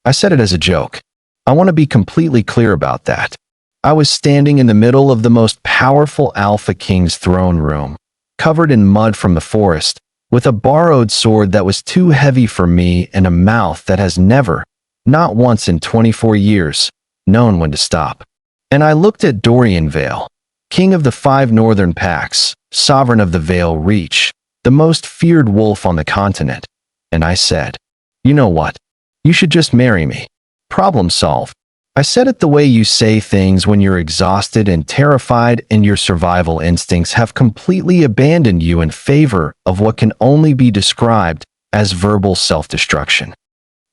I said it as a joke. I want to be completely clear about that. I was standing in the middle of the most powerful Alpha King's throne room, covered in mud from the forest, with a borrowed sword that was too heavy for me and a mouth that has never, not once in 24 years, known when to stop. And I looked at Dorian Vael, king of the 5 northern packs, sovereign of the Vael Reach, the most feared wolf on the continent, and I said, "You know what? You should just marry me. Problem solved." I said it the way you say things when you're exhausted and terrified and your survival instincts have completely abandoned you in favor of what can only be described as verbal self-destruction.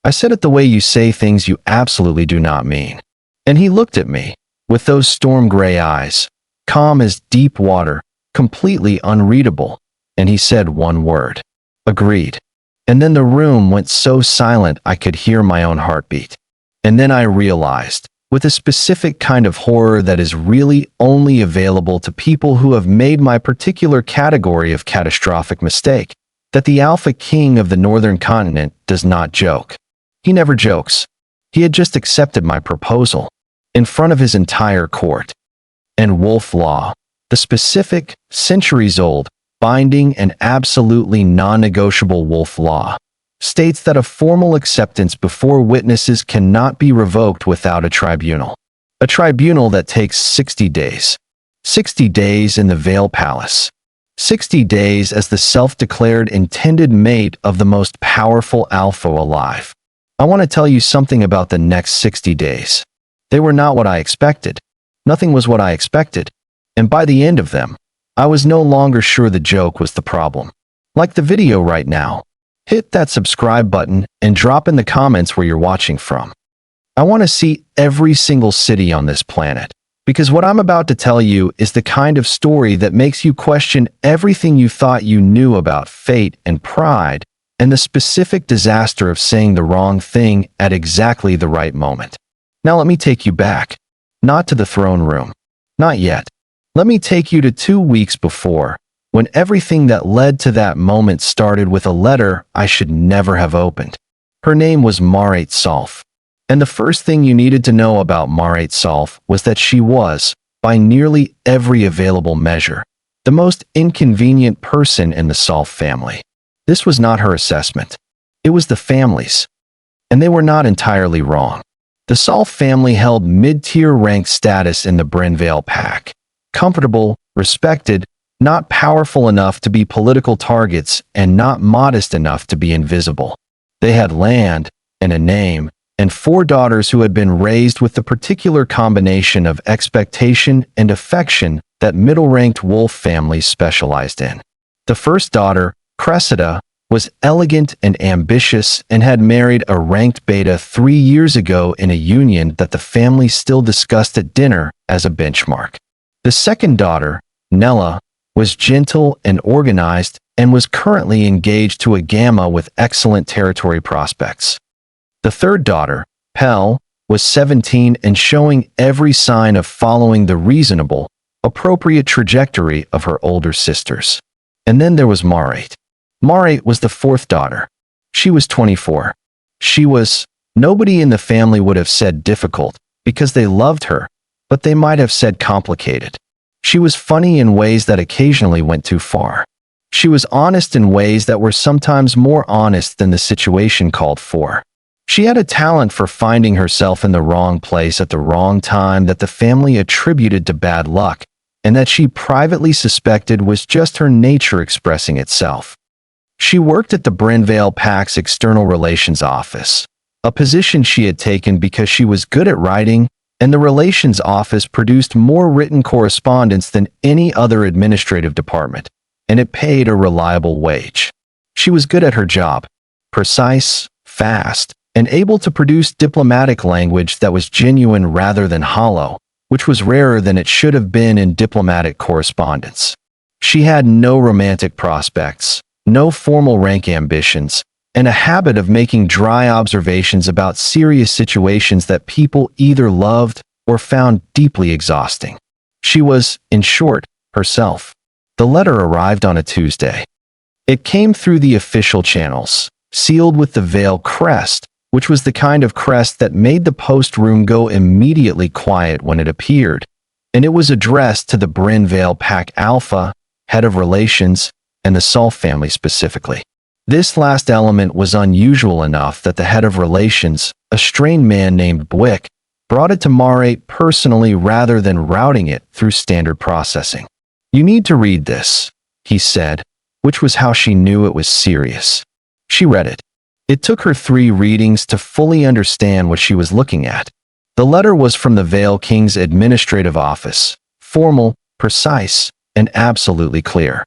I said it the way you say things you absolutely do not mean. And he looked at me, with those storm gray eyes, calm as deep water, completely unreadable, and he said one word. Agreed. And then the room went so silent I could hear my own heartbeat. And then I realized, with a specific kind of horror that is really only available to people who have made my particular category of catastrophic mistake, that the Alpha King of the Northern Continent does not joke. He never jokes. He had just accepted my proposal, in front of his entire court. And wolf law, the specific, centuries-old, binding and absolutely non-negotiable wolf law, states that a formal acceptance before witnesses cannot be revoked without a tribunal. A tribunal that takes 60 days. 60 days in the Vael Palace. 60 days as the self-declared intended mate of the most powerful alpha alive. I want to tell you something about the next 60 days. They were not what I expected. Nothing was what I expected. And by the end of them, I was no longer sure the joke was the problem. Like the video right now. Hit that subscribe button and drop in the comments where you're watching from. I want to see every single city on this planet, because what I'm about to tell you is the kind of story that makes you question everything you thought you knew about fate and pride, and the specific disaster of saying the wrong thing at exactly the right moment. Now let me take you back. Not to the throne room. Not yet. Let me take you to 2 weeks before, when everything that led to that moment started with a letter I should never have opened. Her name was Maret Solfe. And the first thing you needed to know about Maret Solfe was that she was, by nearly every available measure, the most inconvenient person in the Solfe family. This was not her assessment. It was the family's. And they were not entirely wrong. The Solfe family held mid-tier rank status in the Vael pack. Comfortable, respected, not powerful enough to be political targets, and not modest enough to be invisible. They had land, and a name, and 4 daughters who had been raised with the particular combination of expectation and affection that middle-ranked wolf families specialized in. The first daughter, Cressida, was elegant and ambitious and had married a ranked beta 3 years ago in a union that the family still discussed at dinner as a benchmark. The second daughter, Nella, was gentle and organized and was currently engaged to a gamma with excellent territory prospects. The third daughter, Pell, was 17 and showing every sign of following the reasonable, appropriate trajectory of her older sisters. And then there was Maret. Maret was the fourth daughter. She was 24. She was, nobody in the family would have said difficult, because they loved her, but they might have said complicated. She was funny in ways that occasionally went too far. She was honest in ways that were sometimes more honest than the situation called for. She had a talent for finding herself in the wrong place at the wrong time that the family attributed to bad luck, and that she privately suspected was just her nature expressing itself. She worked at the Vael Pack's External Relations Office, a position she had taken because she was good at writing, and the Relations Office produced more written correspondence than any other administrative department, and it paid a reliable wage. She was good at her job, precise, fast, and able to produce diplomatic language that was genuine rather than hollow, which was rarer than it should have been in diplomatic correspondence. She had no romantic prospects, no formal rank ambitions, and a habit of making dry observations about serious situations that people either loved or found deeply exhausting. She was, in short, herself. The letter arrived on a Tuesday. It came through the official channels, sealed with the Vael crest, which was the kind of crest that made the post room go immediately quiet when it appeared, and it was addressed to the Bryn Vael Pack Alpha, head of relations, and the Solfe family specifically. This last element was unusual enough that the head of relations, a strange man named Bwick, brought it to Maret personally rather than routing it through standard processing. "You need to read this," he said, which was how she knew it was serious. She read it. It took her 3 readings to fully understand what she was looking at. The letter was from the Vael King's administrative office, formal, precise, and absolutely clear.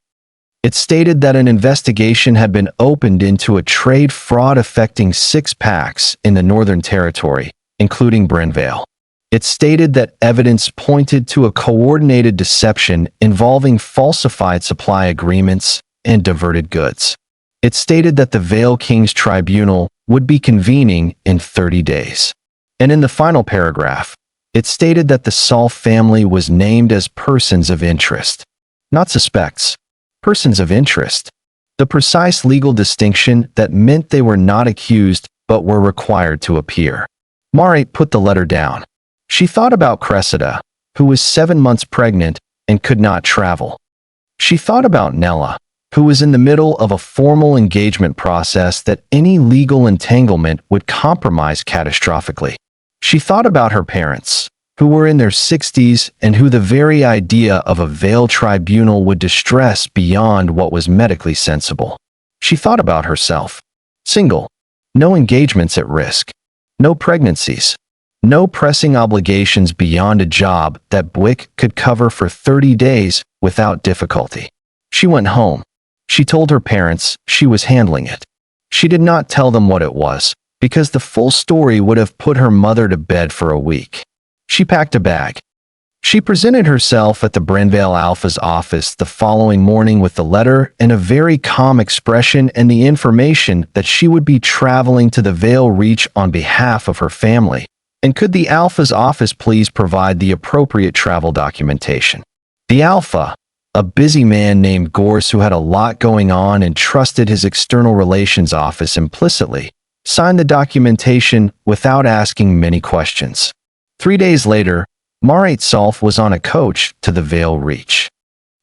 It stated that an investigation had been opened into a trade fraud affecting 6 packs in the Northern Territory, including Bryn Vael. It stated that evidence pointed to a coordinated deception involving falsified supply agreements and diverted goods. It stated that the Vael King's tribunal would be convening in 30 days. And in the final paragraph, it stated that the Solfe family was named as persons of interest, not suspects, persons of interest, the precise legal distinction that meant they were not accused but were required to appear. Maret put the letter down. She thought about Cressida, who was 7 months pregnant and could not travel. She thought about Nella, who was in the middle of a formal engagement process that any legal entanglement would compromise catastrophically. She thought about her parents, who were in their 60s and who the very idea of a Vael tribunal would distress beyond what was medically sensible. She thought about herself. Single. No engagements at risk. No pregnancies. No pressing obligations beyond a job that Bwick could cover for 30 days without difficulty. She went home. She told her parents she was handling it. She did not tell them what it was, because the full story would have put her mother to bed for a week. She packed a bag. She presented herself at the Bryn Vael Alpha's office the following morning with the letter and a very calm expression and the information that she would be traveling to the Vael Reach on behalf of her family. And could the Alpha's office please provide the appropriate travel documentation? The Alpha, a busy man named Gorse who had a lot going on and trusted his external relations office implicitly, signed the documentation without asking many questions. 3 days later, Maret Solfe was on a coach to the Vael Reach.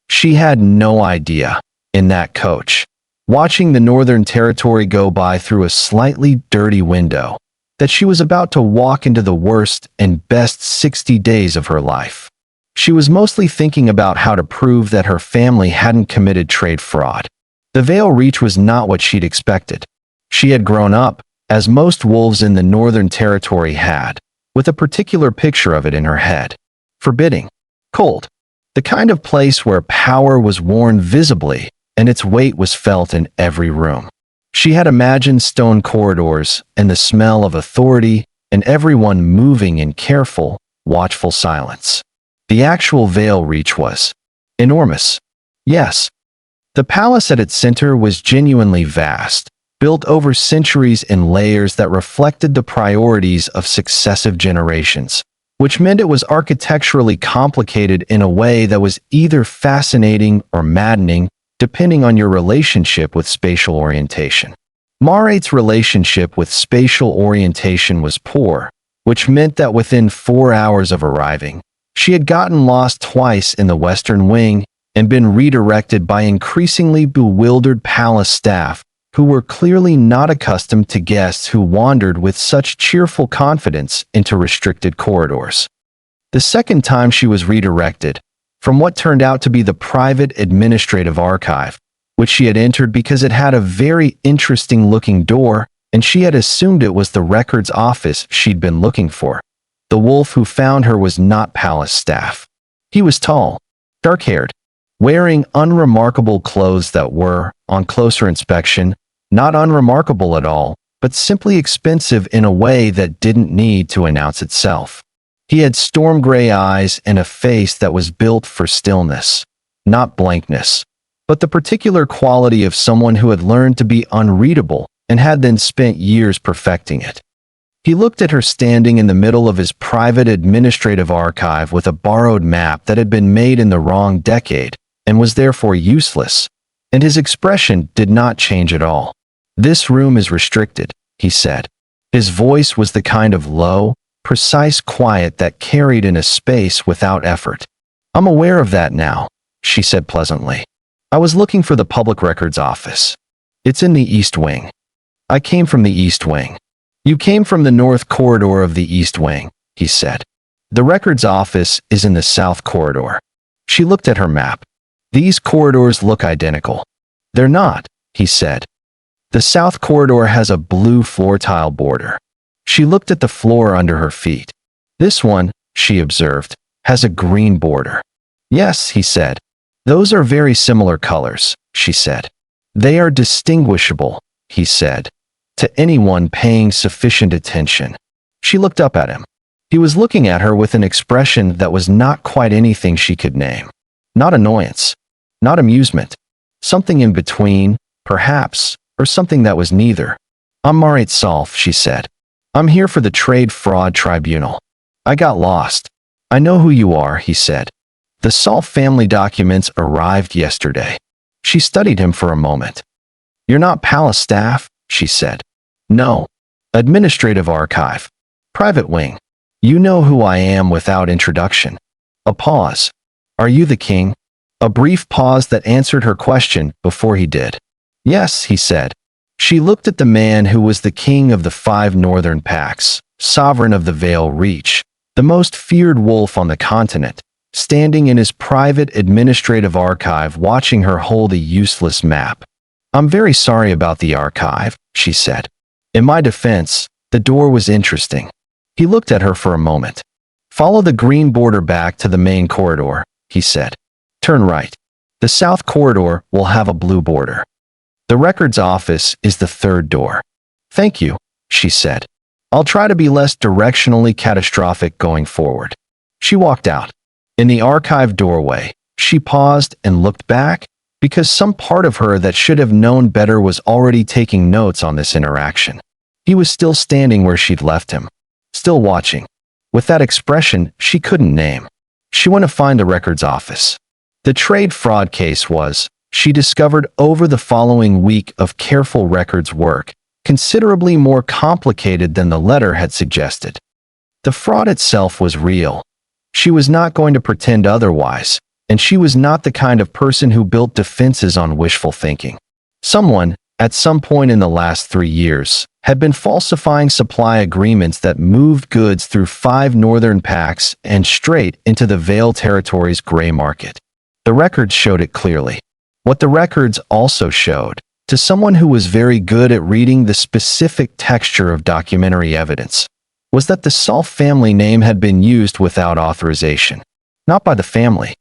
She had no idea, in that coach, watching the Northern Territory go by through a slightly dirty window, that she was about to walk into the worst and best 60 days of her life. She was mostly thinking about how to prove that her family hadn't committed trade fraud. The Vael Reach was not what she'd expected. She had grown up, as most wolves in the Northern Territory had, with a particular picture of it in her head. Forbidding. Cold. The kind of place where power was worn visibly, and its weight was felt in every room. She had imagined stone corridors and the smell of authority and everyone moving in careful, watchful silence. The actual Vael Reach was enormous. Yes. The palace at its center was genuinely vast, built over centuries in layers that reflected the priorities of successive generations, which meant it was architecturally complicated in a way that was either fascinating or maddening, depending on your relationship with spatial orientation. Maret's relationship with spatial orientation was poor, which meant that within 4 hours of arriving, she had gotten lost twice in the Western Wing and been redirected by increasingly bewildered palace staff who were clearly not accustomed to guests who wandered with such cheerful confidence into restricted corridors. The second time she was redirected, from what turned out to be the private administrative archive, which she had entered because it had a very interesting-looking door, and she had assumed it was the records office she'd been looking for. The wolf who found her was not palace staff. He was tall, dark-haired, wearing unremarkable clothes that were, on closer inspection, not unremarkable at all, but simply expensive in a way that didn't need to announce itself. He had storm gray eyes and a face that was built for stillness, not blankness, but the particular quality of someone who had learned to be unreadable and had then spent years perfecting it. He looked at her standing in the middle of his private administrative archive with a borrowed map that had been made in the wrong decade and was therefore useless, and his expression did not change at all. "This room is restricted," he said. His voice was the kind of low, precise quiet that carried in a space without effort. "I'm aware of that now," she said pleasantly. "I was looking for the Public Records Office. It's in the East Wing." "I came from the East Wing." "You came from the North Corridor of the East Wing," he said. "The Records Office is in the South Corridor." She looked at her map. "These corridors look identical." "They're not," he said. "The South Corridor has a blue floor tile border." She looked at the floor under her feet. "This one," she observed, "has a green border." "Yes," he said. "Those are very similar colors," she said. "They are distinguishable," he said, "to anyone paying sufficient attention." She looked up at him. He was looking at her with an expression that was not quite anything she could name. Not annoyance, not amusement, something in between, perhaps, or something that was neither. "I'm Maret Solfe," she said. "I'm here for the Trade Fraud Tribunal. I got lost." "I know who you are," he said. "The Solfe family documents arrived yesterday." She studied him for a moment. "You're not palace staff?" she said. "No. Administrative archive. Private wing. You know who I am without introduction." A pause. "Are you the king?" A brief pause that answered her question before he did. "Yes," he said. She looked at the man who was the king of the 5 northern packs, sovereign of the Vael Reach, the most feared wolf on the continent, standing in his private administrative archive watching her hold a useless map. "I'm very sorry about the archive," she said. "In my defense, the door was interesting." He looked at her for a moment. "Follow the green border back to the main corridor," he said. "Turn right. The South Corridor will have a blue border. The Records Office is the 3rd door." "Thank you," she said. "I'll try to be less directionally catastrophic going forward." She walked out. In the archive doorway, she paused and looked back, because some part of her that should have known better was already taking notes on this interaction. He was still standing where she'd left him, still watching, with that expression she couldn't name. She went to find the Records Office. The trade fraud case was, she discovered over the following week of careful records work, considerably more complicated than the letter had suggested. The fraud itself was real. She was not going to pretend otherwise, and she was not the kind of person who built defenses on wishful thinking. Someone, at some point in the last 3 years, had been falsifying supply agreements that moved goods through 5 northern packs and straight into the Vael territory's gray market. The records showed it clearly. What the records also showed, to someone who was very good at reading the specific texture of documentary evidence, was that the Solfe family name had been used without authorization. Not by the family.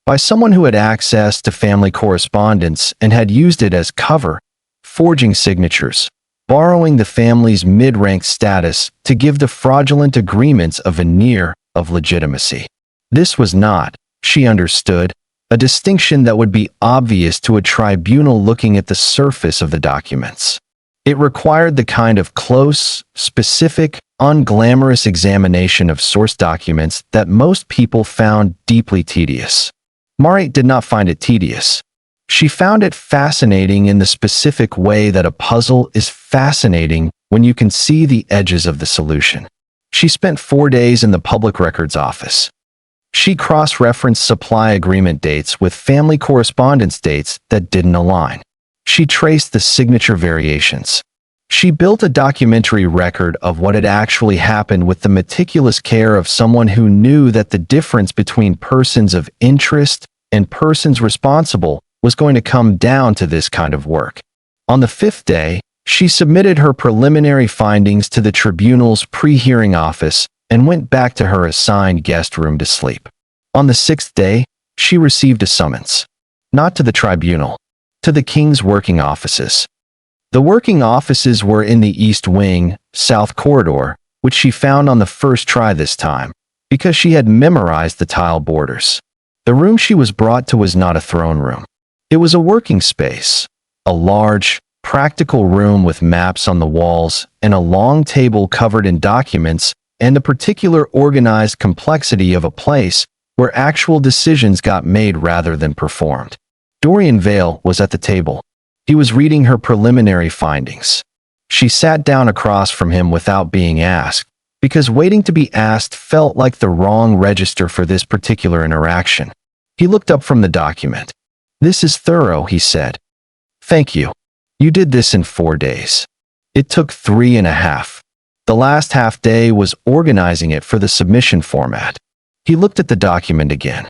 By someone who had access to family correspondence and had used it as cover, forging signatures, borrowing the family's mid-rank status to give the fraudulent agreements a veneer of legitimacy. This was not, she understood, a distinction that would be obvious to a tribunal looking at the surface of the documents. It required the kind of close, specific, unglamorous examination of source documents that most people found deeply tedious. Maret did not find it tedious. She found it fascinating in the specific way that a puzzle is fascinating when you can see the edges of the solution. She spent 4 days in the Public Records Office. She cross-referenced supply agreement dates with family correspondence dates that didn't align. She traced the signature variations. She built a documentary record of what had actually happened with the meticulous care of someone who knew that the difference between persons of interest and persons responsible was going to come down to this kind of work. On the 5th day, she submitted her preliminary findings to the tribunal's pre-hearing office and went back to her assigned guest room to sleep. On the 6th day, she received a summons. Not to the tribunal, to the king's working offices. The working offices were in the East Wing, South Corridor, which she found on the first try this time, because she had memorized the tile borders. The room she was brought to was not a throne room. It was a working space, a large, practical room with maps on the walls and a long table covered in documents and the particular organized complexity of a place where actual decisions got made rather than performed. Dorian Vael was at the table. He was reading her preliminary findings. She sat down across from him without being asked, because waiting to be asked felt like the wrong register for this particular interaction. He looked up from the document. "This is thorough," he said. "Thank you. You did this in 4 days. It took 3.5. The last half day was organizing it for the submission format." He looked at the document again.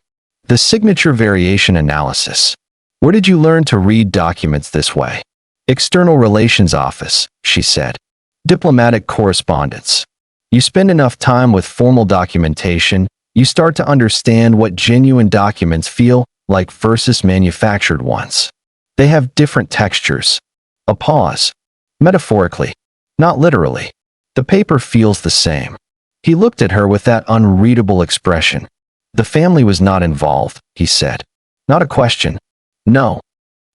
"The signature variation analysis. Where did you learn to read documents this way?" "External Relations Office," she said. "Diplomatic correspondence. You spend enough time with formal documentation, you start to understand what genuine documents feel like versus manufactured ones. They have different textures." A pause. "Metaphorically, not literally. The paper feels the same." He looked at her with that unreadable expression. "The family was not involved," he said. "Not a question. No.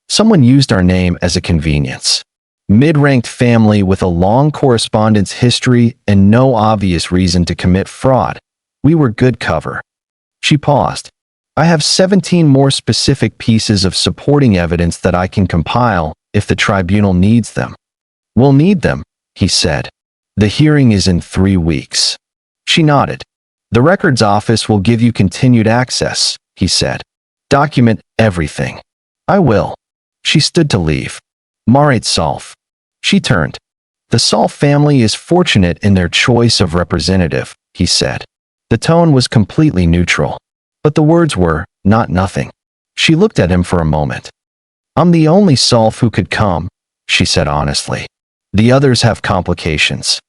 Someone used our name as a convenience. Mid-ranked family with a long correspondence history and no obvious reason to commit fraud. We were good cover." She paused. "I have 17 more specific pieces of supporting evidence that I can compile if the tribunal needs them." "We'll need them," he said. "The hearing is in 3 weeks." She nodded. "The records office will give you continued access," he said. "Document everything." "I will." She stood to leave. "Maret Solfe." She turned. "The Solfe family is fortunate in their choice of representative," he said. The tone was completely neutral. But the words were not nothing. She looked at him for a moment. "I'm the only Solfe who could come," she said honestly. "The others have complications."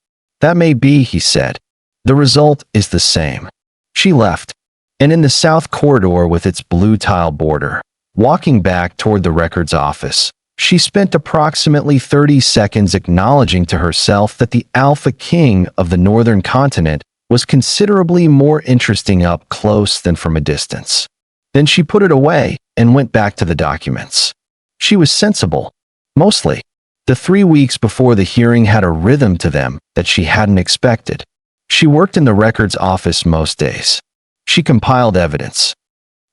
"That may be," he said. "The result is the same." She left. And in the south corridor with its blue tile border, walking back toward the records office, she spent approximately 30 seconds acknowledging to herself that the Alpha King of the northern continent was considerably more interesting up close than from a distance. Then she put it away and went back to the documents. She was sensible. Mostly. The 3 weeks before the hearing had a rhythm to them that she hadn't expected. She worked in the records office most days. She compiled evidence.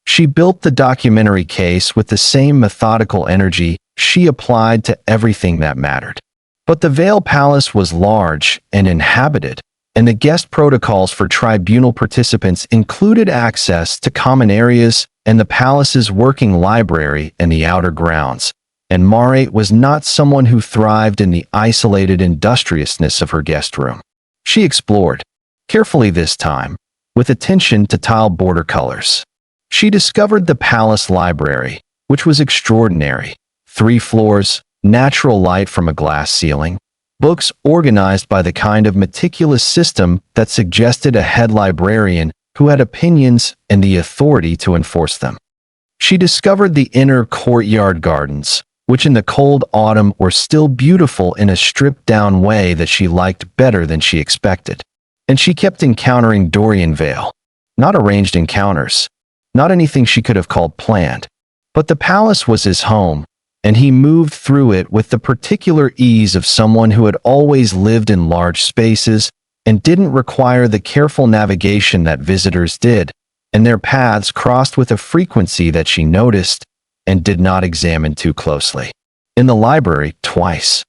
She built the documentary case with the same methodical energy she applied to everything that mattered. But the Vael Palace was large and inhabited, and the guest protocols for tribunal participants included access to common areas and the palace's working library and the outer grounds, and Maret was not someone who thrived in the isolated industriousness of her guest room. She explored, carefully this time, with attention to tile border colors. She discovered the palace library, which was extraordinary. 3 floors, natural light from a glass ceiling, books organized by the kind of meticulous system that suggested a head librarian who had opinions and the authority to enforce them. She discovered the inner courtyard gardens, which in the cold autumn were still beautiful in a stripped-down way that she liked better than she expected. And she kept encountering Dorian Vael. Not arranged encounters. Not anything she could have called planned. But the palace was his home, and he moved through it with the particular ease of someone who had always lived in large spaces and didn't require the careful navigation that visitors did, and their paths crossed with a frequency that she noticed and did not examine too closely. In the library, twice.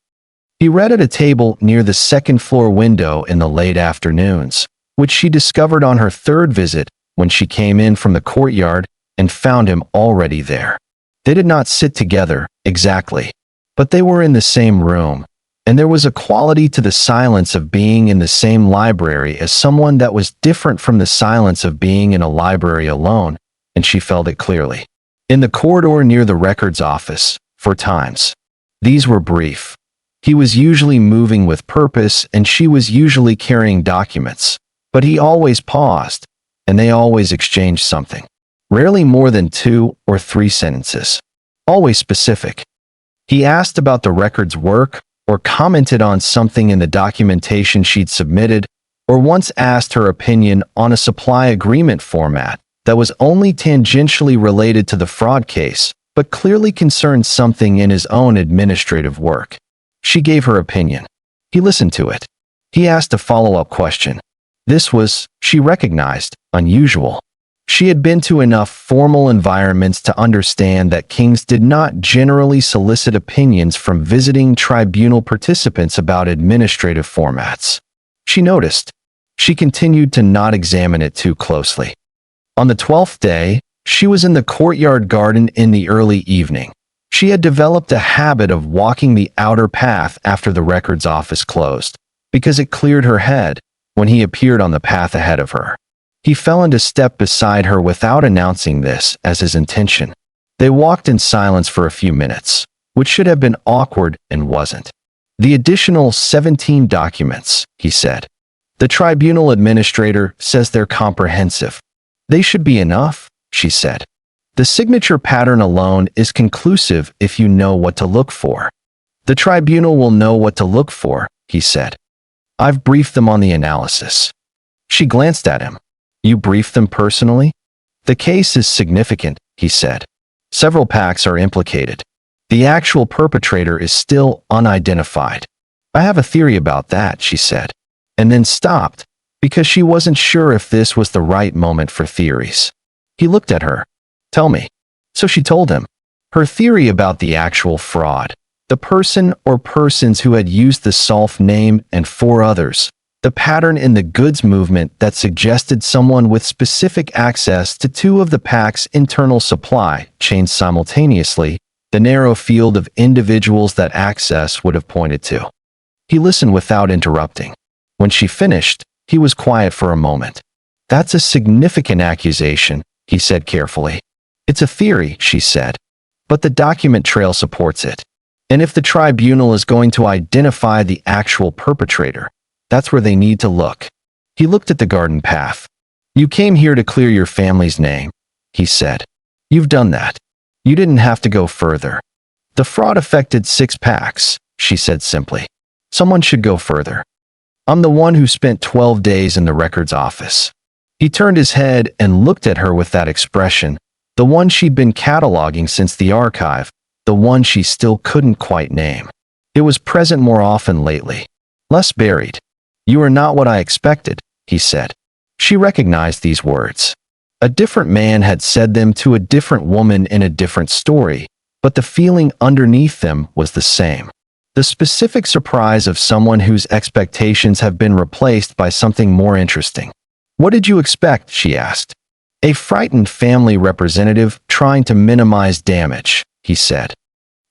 He read at a table near the second-floor window in the late afternoons, which she discovered on her 3rd visit when she came in from the courtyard and found him already there. They did not sit together, exactly, but they were in the same room, and there was a quality to the silence of being in the same library as someone that was different from the silence of being in a library alone, and she felt it clearly. In the corridor near the records office, for times. These were brief. He was usually moving with purpose and she was usually carrying documents, but he always paused, and they always exchanged something. Rarely more than 2 or 3 sentences. Always specific. He asked about the record's work, or commented on something in the documentation she'd submitted, or once asked her opinion on a supply agreement format that was only tangentially related to the fraud case, but clearly concerned something in his own administrative work. She gave her opinion. He listened to it. He asked a follow-up question. This was, she recognized, unusual. She had been to enough formal environments to understand that kings did not generally solicit opinions from visiting tribunal participants about administrative formats. She noticed. She continued to not examine it too closely. On the 12th day, she was in the courtyard garden in the early evening. She had developed a habit of walking the outer path after the records office closed, because it cleared her head when he appeared on the path ahead of her. He fell into step beside her without announcing this as his intention. They walked in silence for a few minutes, which should have been awkward and wasn't. "The additional 17 documents," he said. "The tribunal administrator says they're comprehensive." "They should be enough," she said. "The signature pattern alone is conclusive if you know what to look for." "The tribunal will know what to look for," he said. "I've briefed them on the analysis." She glanced at him. "You briefed them personally?" "The case is significant," he said. "Several packs are implicated. The actual perpetrator is still unidentified." "I have a theory about that," she said, and then stopped, because she wasn't sure if this was the right moment for theories. He looked at her. "Tell me." So she told him. Her theory about the actual fraud, the person or persons who had used the Solfe name and 4 others, the pattern in the goods movement that suggested someone with specific access to 2 of the pack's internal supply chains simultaneously, the narrow field of individuals that access would have pointed to. He listened without interrupting. When she finished, he was quiet for a moment. "That's a significant accusation," he said carefully. "It's a theory," she said, "but the document trail supports it. And if the tribunal is going to identify the actual perpetrator, that's where they need to look." He looked at the garden path. "You came here to clear your family's name," he said. "You've done that. You didn't have to go further." "The fraud affected 6 packs," she said simply. "Someone should go further. I'm the one who spent 12 days in the records office." He turned his head and looked at her with that expression, the one she'd been cataloging since the archive, the one she still couldn't quite name. It was present more often lately. Less buried. "You are not what I expected," he said. She recognized these words. A different man had said them to a different woman in a different story, but the feeling underneath them was the same. The specific surprise of someone whose expectations have been replaced by something more interesting. "What did you expect?" she asked. "A frightened family representative trying to minimize damage," he said.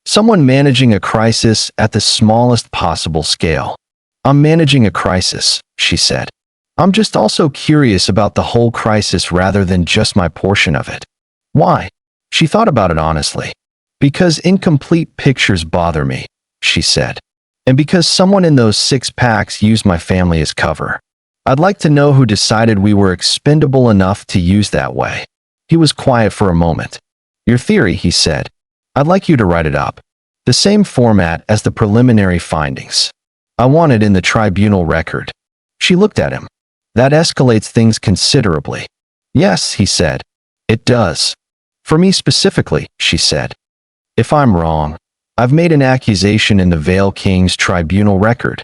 "Someone managing a crisis at the smallest possible scale." "I'm managing a crisis," she said. "I'm just also curious about the whole crisis rather than just my portion of it." "Why?" She thought about it honestly. "Because incomplete pictures bother me," she said. "And because someone in those 6 packs used my family as cover. I'd like to know who decided we were expendable enough to use that way." He was quiet for a moment. "Your theory," he said. "I'd like you to write it up. The same format as the preliminary findings. I want it in the tribunal record." She looked at him. "That escalates things considerably." "Yes," he said. "It does. For me specifically," she said. "If I'm wrong, I've made an accusation in the Vael King's tribunal record."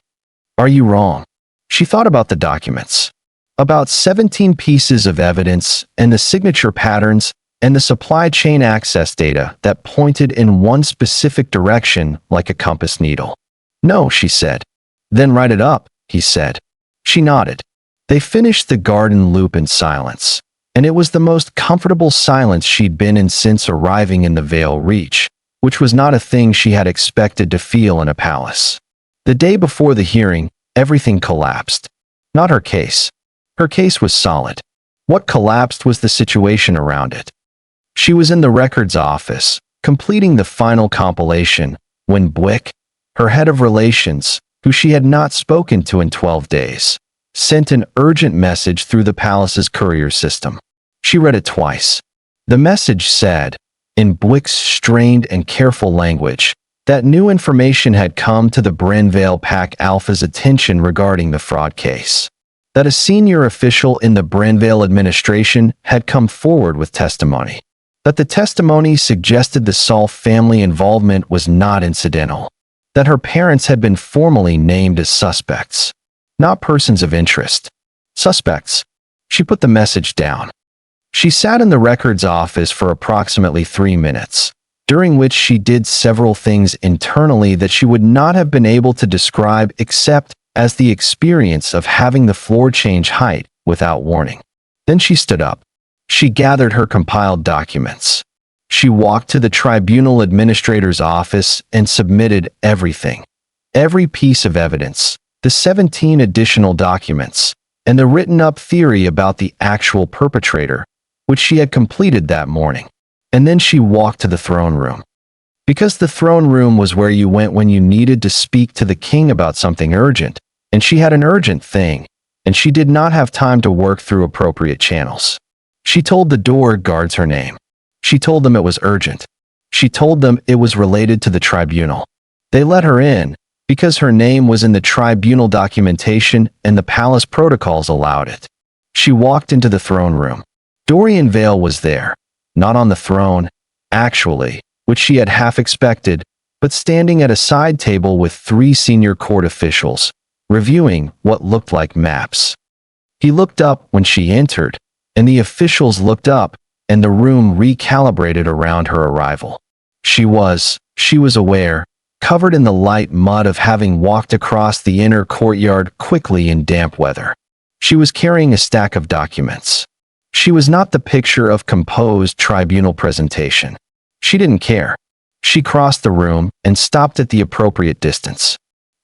"Are you wrong?" She thought about the documents. About 17 pieces of evidence and the signature patterns and the supply chain access data that pointed in one specific direction like a compass needle. "No," she said. "Then write it up," he said. She nodded. They finished the garden loop in silence, and it was the most comfortable silence she'd been in since arriving in the Vael Reach, which was not a thing she had expected to feel in a palace. The day before the hearing, everything collapsed. Not her case. Her case was solid. What collapsed was the situation around it. She was in the records office, completing the final compilation, when Bwick, her head of relations, who she had not spoken to in 12 days, sent an urgent message through the palace's courier system. She read it twice. The message said, in Bwick's strained and careful language, that new information had come to the Vael Pack Alpha's attention regarding the fraud case. That a senior official in the Vael administration had come forward with testimony. That the testimony suggested the Solfe family involvement was not incidental. That her parents had been formally named as suspects, not persons of interest. Suspects. She put the message down. She sat in the records office for approximately 3 minutes, during which she did several things internally that she would not have been able to describe except as the experience of having the floor change height without warning. Then she stood up. She gathered her compiled documents. She walked to the tribunal administrator's office and submitted everything. Every piece of evidence, the 17 additional documents, and the written-up theory about the actual perpetrator, which she had completed that morning. And then she walked to the throne room. Because the throne room was where you went when you needed to speak to the king about something urgent, and she had an urgent thing, and she did not have time to work through appropriate channels. She told the door guards her name. She told them it was urgent. She told them it was related to the tribunal. They let her in, because her name was in the tribunal documentation and the palace protocols allowed it. She walked into the throne room. Dorian Vael was there, not on the throne, actually, which she had half expected, but standing at a side table with 3 senior court officials, reviewing what looked like maps. He looked up when she entered, and the officials looked up, and the room recalibrated around her arrival. She was aware, covered in the light mud of having walked across the inner courtyard quickly in damp weather. She was carrying a stack of documents. She was not the picture of composed tribunal presentation. She didn't care. She crossed the room and stopped at the appropriate distance.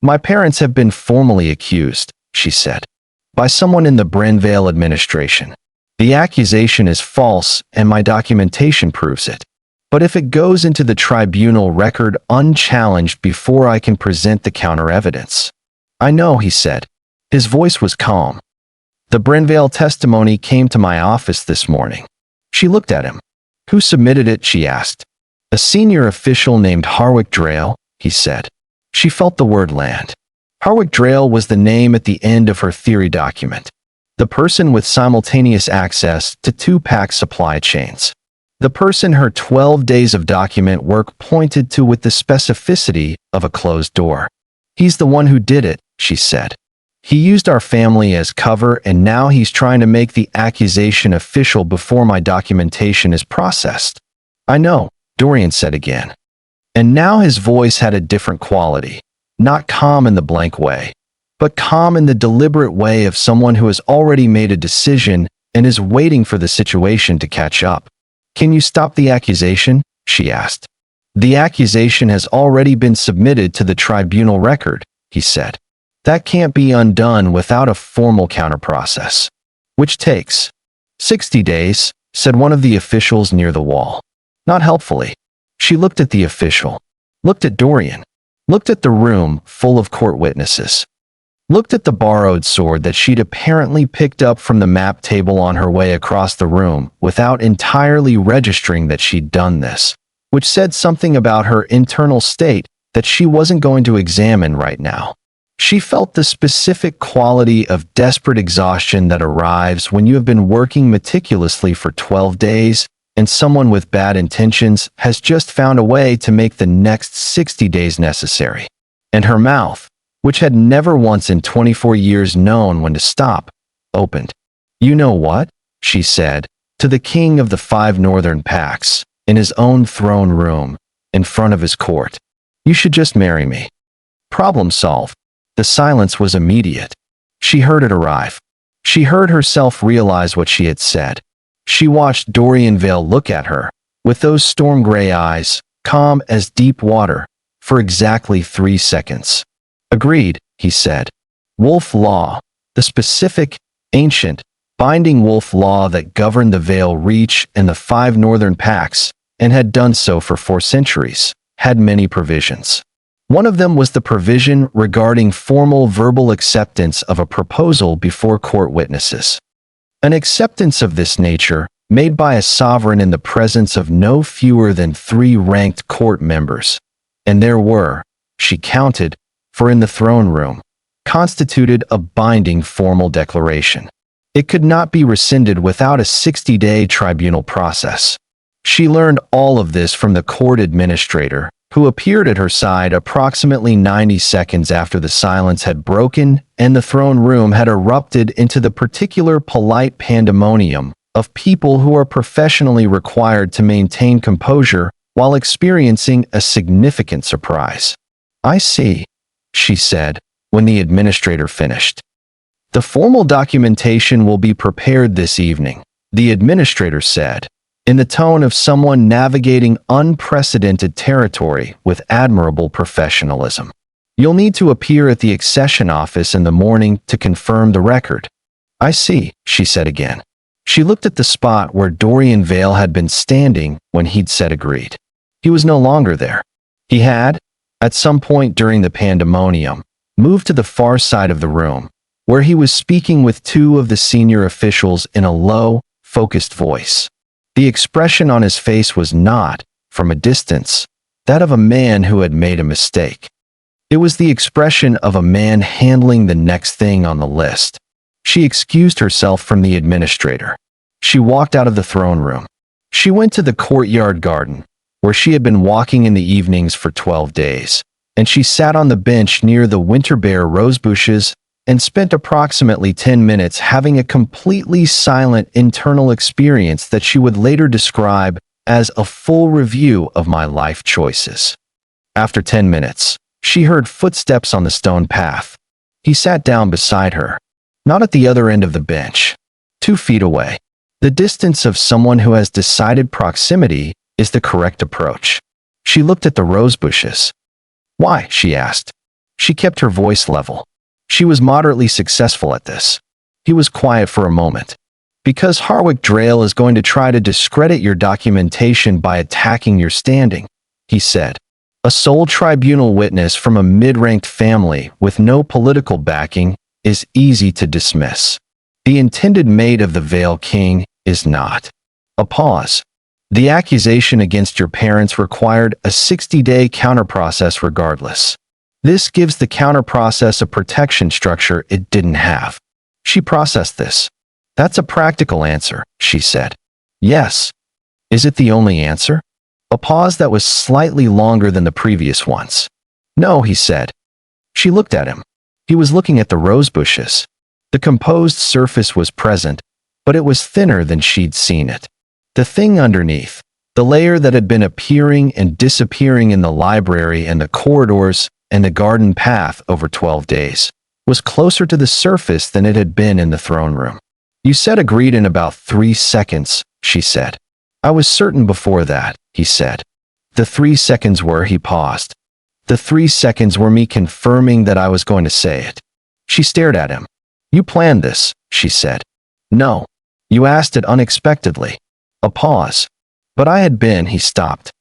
"My parents have been formally accused," she said, "by someone in the Vael administration. The accusation is false and my documentation proves it. But if it goes into the tribunal record unchallenged before I can present the counter-evidence." "I know," he said. His voice was calm. "The Vael testimony came to my office this morning." She looked at him. "Who submitted it?" she asked. "A senior official named Harwick Drayle," he said. She felt the word land. Harwick Drayle was the name at the end of her theory document. The person with simultaneous access to 2-pack supply chains. The person her 12 days of document work pointed to with the specificity of a closed door. "He's the one who did it," she said. "He used our family as cover and now he's trying to make the accusation official before my documentation is processed." "I know," Dorian said again. And now his voice had a different quality, not calm in the blank way, but calm in the deliberate way of someone who has already made a decision and is waiting for the situation to catch up. "Can you stop the accusation?" she asked. "The accusation has already been submitted to the tribunal record," he said. "That can't be undone without a formal counter-process." "Which takes 60 days, said one of the officials near the wall. Not helpfully. She looked at the official, looked at Dorian, looked at the room full of court witnesses, looked at the borrowed sword that she'd apparently picked up from the map table on her way across the room without entirely registering that she'd done this, which said something about her internal state that she wasn't going to examine right now. She felt the specific quality of desperate exhaustion that arrives when you have been working meticulously for 12 days and someone with bad intentions has just found a way to make the next 60 days necessary. And her mouth, which had never once in 24 years known when to stop, opened. "You know what?" she said, to the king of the 5 northern packs, in his own throne room, in front of his court. "You should just marry me." Problem solved. The silence was immediate. She heard it arrive. She heard herself realize what she had said. She watched Dorian Vael look at her, with those storm-gray eyes, calm as deep water, for exactly 3 seconds. "Agreed," he said. "Wolf law, the specific, ancient, binding wolf law that governed the Vael Reach and the 5 northern packs, and had done so for 4 centuries, had many provisions. One of them was the provision regarding formal verbal acceptance of a proposal before court witnesses. An acceptance of this nature, made by a sovereign in the presence of no fewer than 3 ranked court members, and there were, she counted, for in the throne room, constituted a binding formal declaration. It could not be rescinded without a 60-day tribunal process. She learned all of this from the court administrator, who appeared at her side approximately 90 seconds after the silence had broken and the throne room had erupted into the particular polite pandemonium of people who are professionally required to maintain composure while experiencing a significant surprise. I see, she said, when the administrator finished. The formal documentation will be prepared this evening, the administrator said, in the tone of someone navigating unprecedented territory with admirable professionalism. You'll need to appear at the accession office in the morning to confirm the record. I see, she said again. She looked at the spot where Dorian Vael had been standing when he'd said agreed. He was no longer there. He had, at some point during the pandemonium, moved to the far side of the room, where he was speaking with two of the senior officials in a low, focused voice. The expression on his face was not, from a distance, that of a man who had made a mistake. It was the expression of a man handling the next thing on the list. She excused herself from the administrator. She walked out of the throne room. She went to the courtyard garden, where she had been walking in the evenings for 12 days, and she sat on the bench near the winter-bare rose bushes and spent approximately 10 minutes having a completely silent internal experience that she would later describe as a full review of my life choices. After 10 minutes, she heard footsteps on the stone path. He sat down beside her, not at the other end of the bench, 2 feet away. The distance of someone who has decided proximity is the correct approach. She looked at the rose bushes. Why? She asked. She kept her voice level. She was moderately successful at this. He was quiet for a moment. Because Harwick Drayle is going to try to discredit your documentation by attacking your standing, he said. A sole tribunal witness from a mid-ranked family with no political backing is easy to dismiss. The intended mate of the Vael King is not. A pause. The accusation against your parents required a 60-day counterprocess regardless. This gives the counterprocess a protection structure it didn't have. She processed this. That's a practical answer, she said. Yes. Is it the only answer? A pause that was slightly longer than the previous ones. No, he said. She looked at him. He was looking at the rose bushes. The composed surface was present, but it was thinner than she'd seen it. The thing underneath, the layer that had been appearing and disappearing in the library and the corridors and the garden path over 12 days, was closer to the surface than it had been in the throne room. You said agreed in about 3 seconds, she said. I was certain before that, he said. The 3 seconds were, he paused. The 3 seconds were me confirming that I was going to say it. She stared at him. You planned this, she said. No. You asked it unexpectedly. A pause. But I had been, he stopped.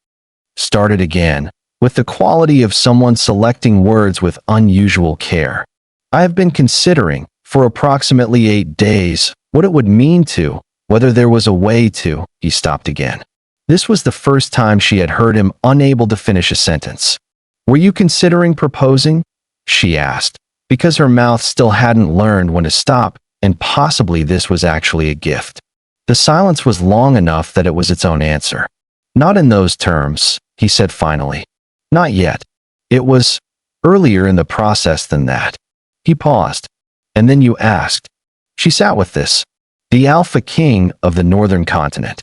Started again, with the quality of someone selecting words with unusual care. I have been considering, for approximately 8 days, what it would mean to, whether there was a way to, he stopped again. This was the first time she had heard him unable to finish a sentence. Were you considering proposing? She asked, because her mouth still hadn't learned when to stop, and possibly this was actually a gift. The silence was long enough that it was its own answer. Not in those terms, he said finally. Not yet. It was earlier in the process than that. He paused. And then you asked. She sat with this. The Alpha King of the Northern Continent.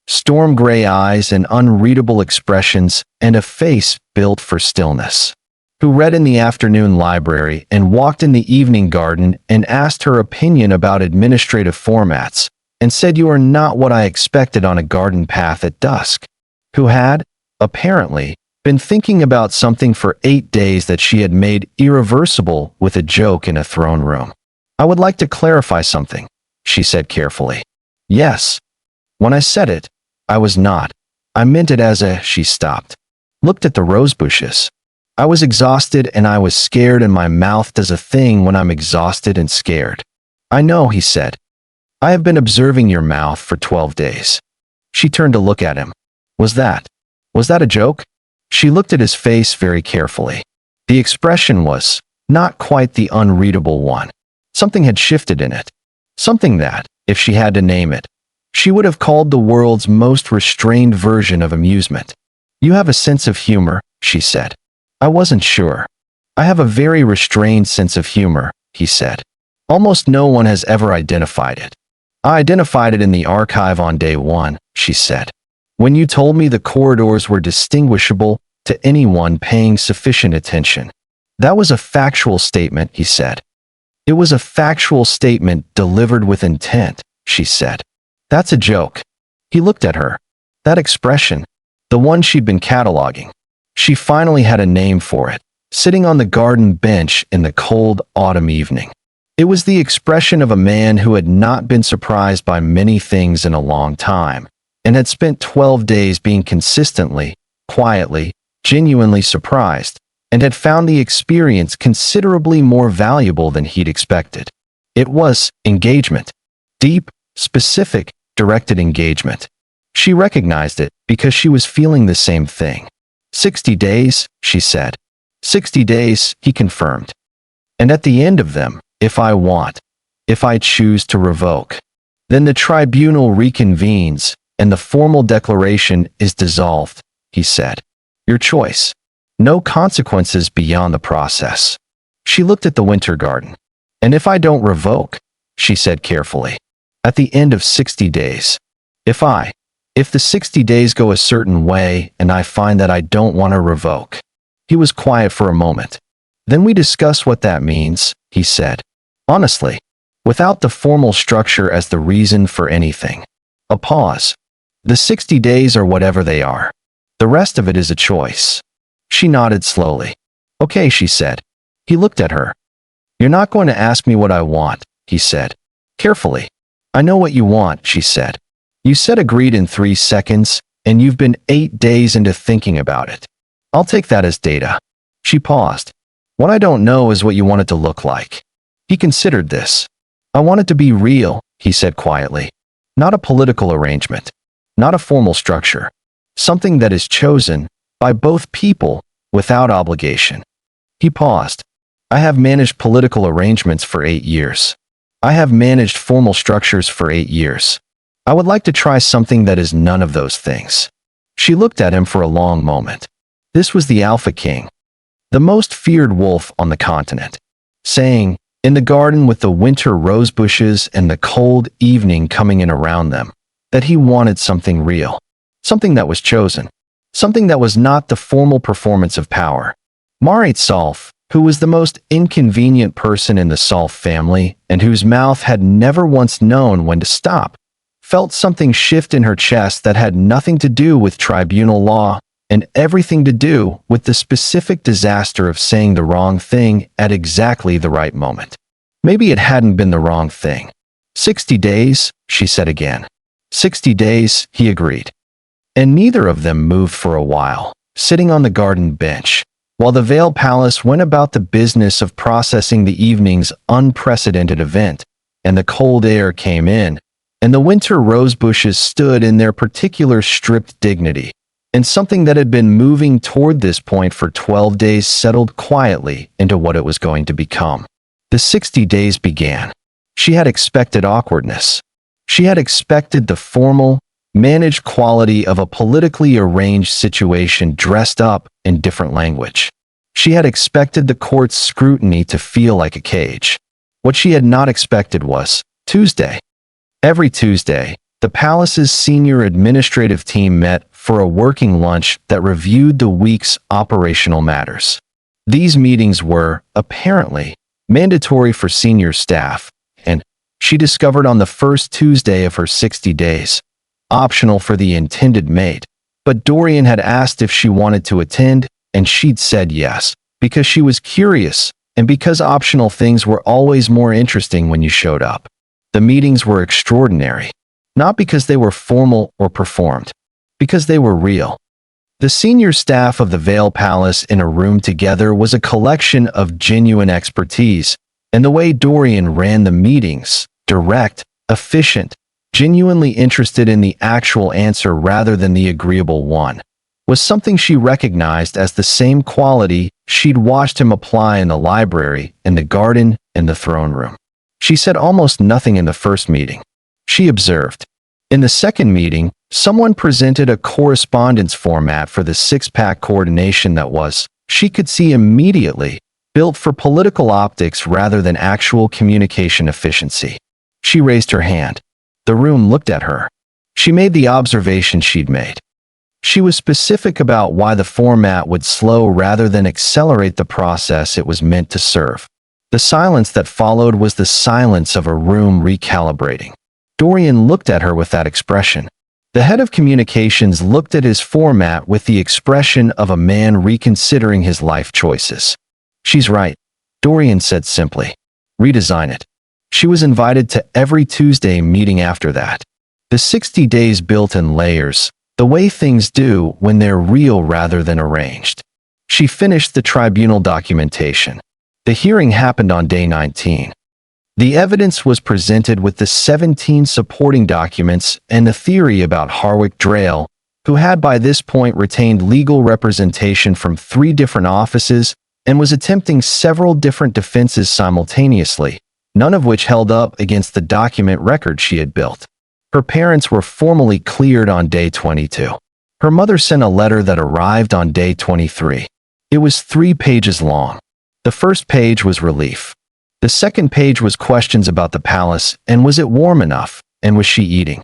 Storm gray eyes and unreadable expressions and a face built for stillness. Who read in the afternoon library and walked in the evening garden and asked her opinion about administrative formats and said you are not what I expected on a garden path at dusk. Who had, apparently, been thinking about something for 8 days that she had made irreversible with a joke in a throne room. I would like to clarify something, she said carefully. Yes. When I said it, I was not. I meant it as a, she stopped. Looked at the rose bushes. I was exhausted and I was scared and my mouth does a thing when I'm exhausted and scared. I know, he said. I have been observing your mouth for 12 days. She turned to look at him. Was that a joke? She looked at his face very carefully. The expression was not quite the unreadable one. Something had shifted in it. Something that, if she had to name it, she would have called the world's most restrained version of amusement. You have a sense of humor, she said. I wasn't sure. I have a very restrained sense of humor, he said. Almost no one has ever identified it. I identified it in the archive on day one, she said. When you told me the corridors were distinguishable to anyone paying sufficient attention. That was a factual statement, he said. It was a factual statement delivered with intent, she said. That's a joke. He looked at her. That expression, the one she'd been cataloging. She finally had a name for it, sitting on the garden bench in the cold autumn evening. It was the expression of a man who had not been surprised by many things in a long time, and had spent 12 days being consistently, quietly, genuinely surprised, and had found the experience considerably more valuable than he'd expected. It was engagement. Deep, specific, directed engagement. She recognized it because she was feeling the same thing. 60 days, she said. 60 days, he confirmed. And at the end of them, if I choose to revoke, then the tribunal reconvenes and the formal declaration is dissolved, he said. Your choice. No consequences beyond the process. She looked at the winter garden. And if I don't revoke, she said carefully, at the end of 60 days, if the 60 days go a certain way and I find that I don't want to revoke. He was quiet for a moment. Then we discuss what that means, he said. Honestly, without the formal structure as the reason for anything. A pause. The 60 days are whatever they are. The rest of it is a choice. She nodded slowly. Okay, she said. He looked at her. You're not going to ask me what I want, he said. Carefully. I know what you want, she said. You said agreed in 3 seconds, and you've been 8 days into thinking about it. I'll take that as data. She paused. What I don't know is what you want it to look like. He considered this. I want it to be real, he said quietly. Not a political arrangement. Not a formal structure. Something that is chosen by both people without obligation. He paused. I have managed political arrangements for 8 years. I have managed formal structures for 8 years. I would like to try something that is none of those things. She looked at him for a long moment. This was the Alpha King, the most feared wolf on the continent, saying, in the garden with the winter rose bushes and the cold evening coming in around them, that he wanted something real, something that was chosen, something that was not the formal performance of power. Maret Solfe, who was the most inconvenient person in the Solfe family and whose mouth had never once known when to stop, felt something shift in her chest that had nothing to do with tribunal law and everything to do with the specific disaster of saying the wrong thing at exactly the right moment. Maybe it hadn't been the wrong thing. 60 days, she said again. 60 days, he agreed. And neither of them moved for a while, sitting on the garden bench, while the Vael Palace went about the business of processing the evening's unprecedented event, and the cold air came in, and the winter rose bushes stood in their particular stripped dignity, and something that had been moving toward this point for 12 days settled quietly into what it was going to become. The 60 days began. She had expected awkwardness. She had expected the formal, managed quality of a politically arranged situation dressed up in different language. She had expected the court's scrutiny to feel like a cage. What she had not expected was Tuesday. Every Tuesday, the palace's senior administrative team met for a working lunch that reviewed the week's operational matters. These meetings were, apparently, mandatory for senior staff, and, she discovered on the first Tuesday of her 60 days, optional for the intended mate. But Dorian had asked if she wanted to attend, and she'd said yes, because she was curious, and because optional things were always more interesting when you showed up. The meetings were extraordinary, not because they were formal or performed, because they were real. The senior staff of the Vael Palace in a room together was a collection of genuine expertise, and the way Dorian ran the meetings, direct, efficient, genuinely interested in the actual answer rather than the agreeable one, was something she recognized as the same quality she'd watched him apply in the library, in the garden, in the throne room. She said almost nothing in the first meeting. She observed. In the second meeting, someone presented a correspondence format for the six-pack coordination that was, she could see immediately, built for political optics rather than actual communication efficiency. She raised her hand. The room looked at her. She made the observation she'd made. She was specific about why the format would slow rather than accelerate the process it was meant to serve. The silence that followed was the silence of a room recalibrating. Dorian looked at her with that expression. The head of communications looked at his format with the expression of a man reconsidering his life choices. "She's right," Dorian said simply. "Redesign it." She was invited to every Tuesday meeting after that. The 60 days built in layers, the way things do when they're real rather than arranged. She finished the tribunal documentation. The hearing happened on day 19. The evidence was presented with the 17 supporting documents and the theory about Maret Solfe, who had by this point retained legal representation from 3 different offices and was attempting several different defenses simultaneously, none of which held up against the document record she had built. Her parents were formally cleared on day 22. Her mother sent a letter that arrived on day 23. It was 3 pages long. The first page was relief. The second page was questions about the palace and was it warm enough, and was she eating?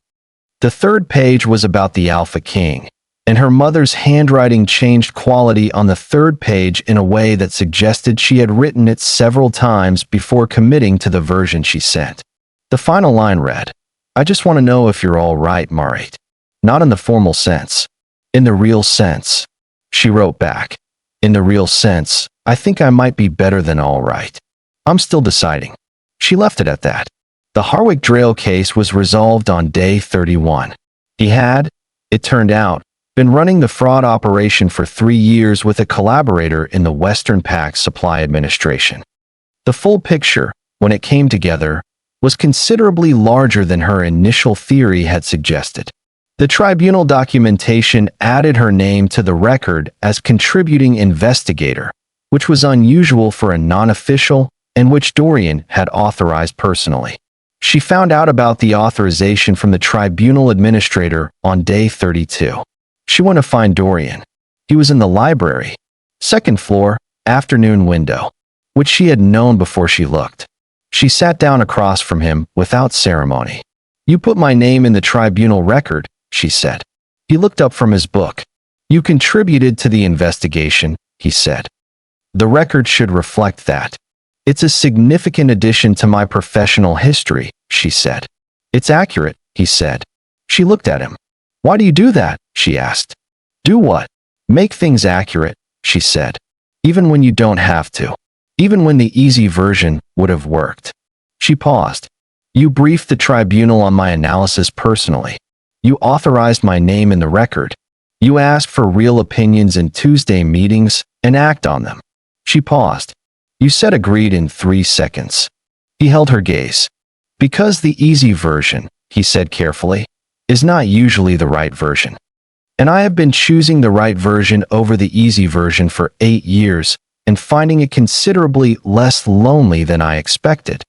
The third page was about the Alpha King, and her mother's handwriting changed quality on the third page in a way that suggested she had written it several times before committing to the version she sent. The final line read, "I just want to know if you're all right, Maret. Not in the formal sense. In the real sense." She wrote back, "In the real sense, I think I might be better than all right. I'm still deciding." She left it at that. The Maret Solfe case was resolved on day 31. He had, it turned out, been running the fraud operation for 3 years with a collaborator in the Western Pack Supply Administration. The full picture, when it came together, was considerably larger than her initial theory had suggested. The tribunal documentation added her name to the record as contributing investigator, which was unusual for a non-official and which Dorian had authorized personally. She found out about the authorization from the tribunal administrator on day 32. She went to find Dorian. He was in the library, 2nd floor, afternoon window, which she had known before she looked. She sat down across from him without ceremony. "You put my name in the tribunal record," she said. He looked up from his book. "You contributed to the investigation," he said. "The record should reflect that. It's a significant addition to my professional history," she said. "It's accurate," he said. She looked at him. "Why do you do that?" she asked. "Do what?" "Make things accurate," she said. "Even when you don't have to. Even when the easy version would have worked." She paused. "You briefed the tribunal on my analysis personally. You authorized my name in the record. You asked for real opinions in Tuesday meetings and act on them." She paused. "You said agreed in 3 seconds. He held her gaze. "Because the easy version," he said carefully, "is not usually the right version. And I have been choosing the right version over the easy version for 8 years and finding it considerably less lonely than I expected."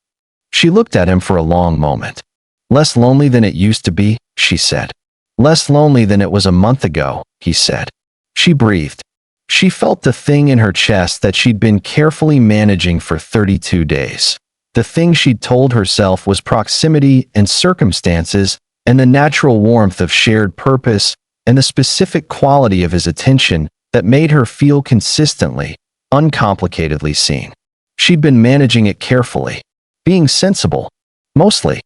She looked at him for a long moment. "Less lonely than it used to be," she said. "Less lonely than it was a month ago," he said. She breathed. She felt the thing in her chest that she'd been carefully managing for 32 days. The thing she'd told herself was proximity and circumstances and the natural warmth of shared purpose and the specific quality of his attention that made her feel consistently, uncomplicatedly seen. She'd been managing it carefully, being sensible, mostly.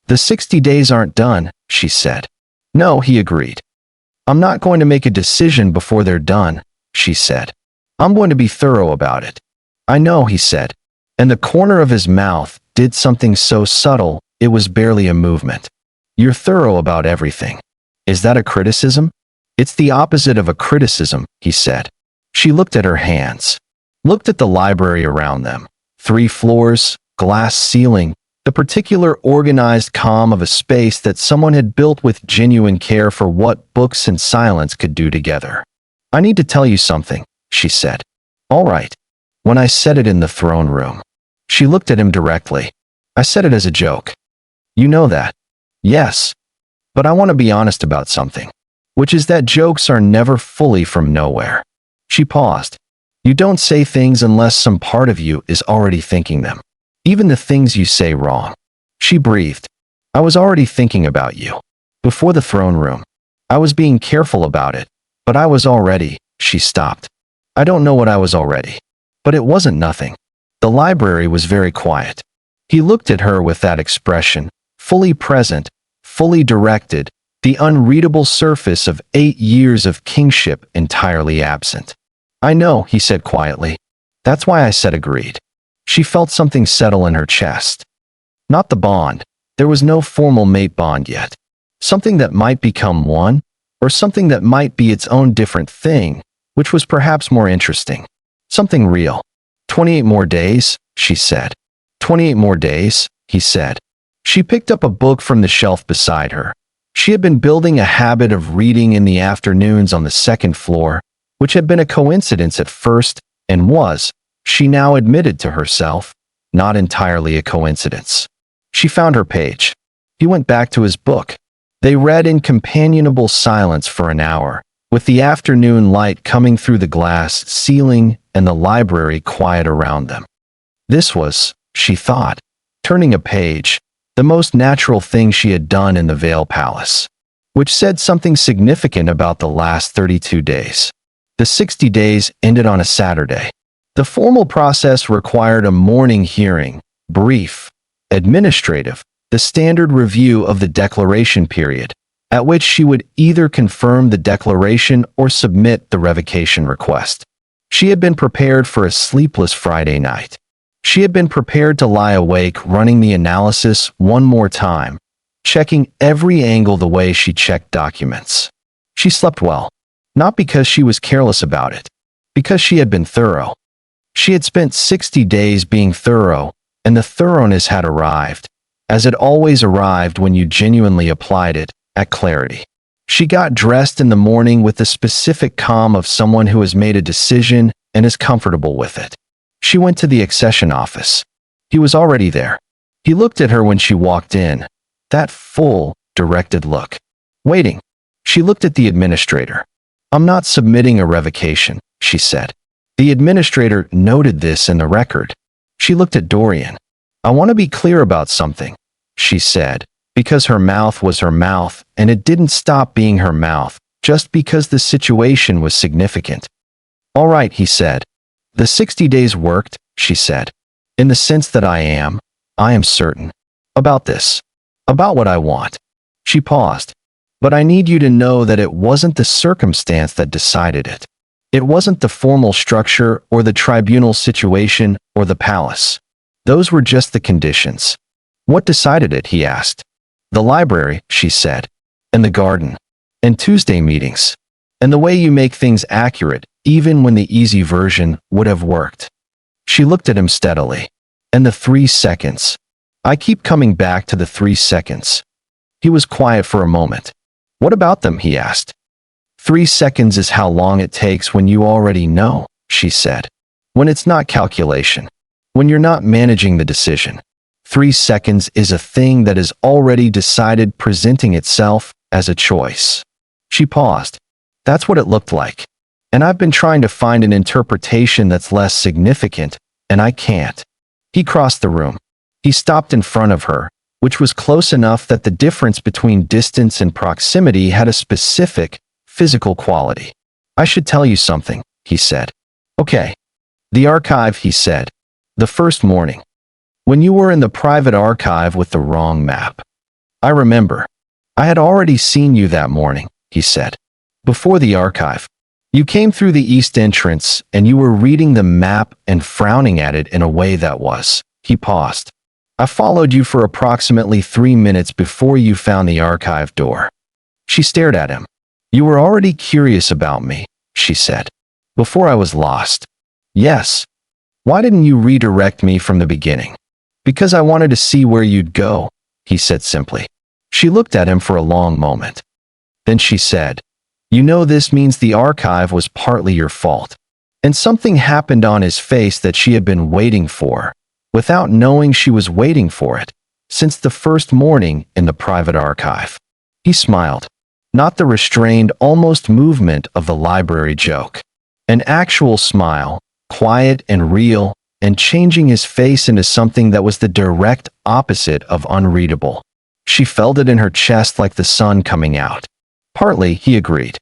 "The 60 days aren't done," she said. "No," he agreed. "I'm not going to make a decision before they're done," she said. "I'm going to be thorough about it." "I know," he said, and the corner of his mouth did something so subtle it was barely a movement. "You're thorough about everything. Is that a criticism?" "It's the opposite of a criticism," he said. She looked at her hands, looked at the library around them. 3 floors, glass ceiling, the particular organized calm of a space that someone had built with genuine care for what books and silence could do together. "I need to tell you something," she said. "All right." "When I said it in the throne room." She looked at him directly. "I said it as a joke." "You know that." "Yes. But I want to be honest about something. Which is that jokes are never fully from nowhere." She paused. "You don't say things unless some part of you is already thinking them. Even the things you say wrong." She breathed. I was already thinking about you. Before the throne room. I was being careful about it, but I was already." She stopped. "I don't know what I was already. But it wasn't nothing." The library was very quiet. He looked at her with that expression, fully present, fully directed, the unreadable surface of 8 years of kingship entirely absent. "I know," he said quietly. "That's why I said agreed." She felt something settle in her chest. Not the bond. There was no formal mate bond yet. Something that might become one, or something that might be its own different thing, which was perhaps more interesting. Something real. 28 more days, she said. 28 more days, he said. She picked up a book from the shelf beside her. She had been building a habit of reading in the afternoons on the second floor, which had been a coincidence at first and was, she now admitted to herself, not entirely a coincidence. She found her page. He went back to his book. They read in companionable silence for an hour, with the afternoon light coming through the glass ceiling and the library quiet around them. This was, she thought, turning a page, the most natural thing she had done in the Vael Palace, which said something significant about the last 32 days. The 60 days ended on a Saturday. The formal process required a morning hearing, brief, administrative, the standard review of the declaration period, at which she would either confirm the declaration or submit the revocation request. She had been prepared for a sleepless Friday night. She had been prepared to lie awake running the analysis one more time, checking every angle the way she checked documents. She slept well, not because she was careless about it, because she had been thorough. She had spent 60 days being thorough, and the thoroughness had arrived, as it always arrived when you genuinely applied it, at clarity. She got dressed in the morning with the specific calm of someone who has made a decision and is comfortable with it. She went to the accession office. He was already there. He looked at her when she walked in, that full, directed look. Waiting. She looked at the administrator. "I'm not submitting a revocation," she said. The administrator noted this in the record. She looked at Dorian. "I want to be clear about something," she said, because her mouth was her mouth and it didn't stop being her mouth just because the situation was significant. "All right," he said. "The 60 days worked," she said, "in the sense that I am certain about this, about what I want." She paused. "But I need you to know that it wasn't the circumstance that decided it. It wasn't the formal structure or the tribunal situation or the palace. Those were just the conditions." "What decided it?" he asked. "The library," she said, "and the garden, and Tuesday meetings, and the way you make things accurate, even when the easy version would have worked." She looked at him steadily. "And the 3 seconds. I keep coming back to the 3 seconds." He was quiet for a moment. "What about them?" he asked. 3 seconds is how long it takes when you already know," she said. "When it's not calculation. When you're not managing the decision. 3 seconds is a thing that is already decided presenting itself as a choice." She paused. "That's what it looked like. And I've been trying to find an interpretation that's less significant, and I can't." He crossed the room. He stopped in front of her, which was close enough that the difference between distance and proximity had a specific, physical quality. "I should tell you something," he said. "Okay." "The archive," he said. "The first morning. When you were in the private archive with the wrong map. I remember. I had already seen you that morning," he said. "Before the archive. You came through the east entrance and you were reading the map and frowning at it in a way that was." He paused. "I followed you for approximately 3 minutes before you found the archive door." She stared at him. "You were already curious about me," she said. "Before I was lost." "Yes. Why didn't you redirect me from the beginning?" "Because I wanted to see where you'd go," he said simply. She looked at him for a long moment. Then she said, "You know this means the archive was partly your fault." And something happened on his face that she had been waiting for, without knowing she was waiting for it, since the first morning in the private archive. He smiled. Not the restrained, almost movement of the library joke. An actual smile, quiet and real, and changing his face into something that was the direct opposite of unreadable. She felt it in her chest like the sun coming out. Partly, he agreed.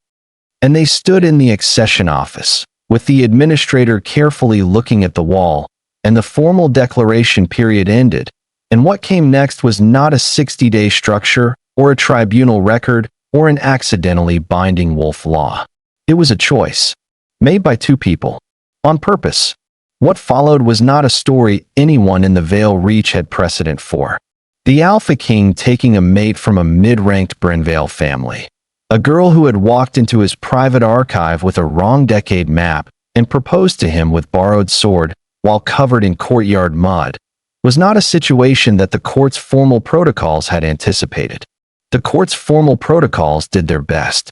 And they stood in the accession office, with the administrator carefully looking at the wall, and the formal declaration period ended, and what came next was not a 60-day structure, or a tribunal record, or an accidentally binding wolf law. It was a choice, made by two people, on purpose. What followed was not a story anyone in the Vael Reach had precedent for. The Alpha King taking a mate from a mid-ranked Vael family. A girl who had walked into his private archive with a wrong decade map and proposed to him with borrowed sword while covered in courtyard mud was not a situation that the court's formal protocols had anticipated. The court's formal protocols did their best.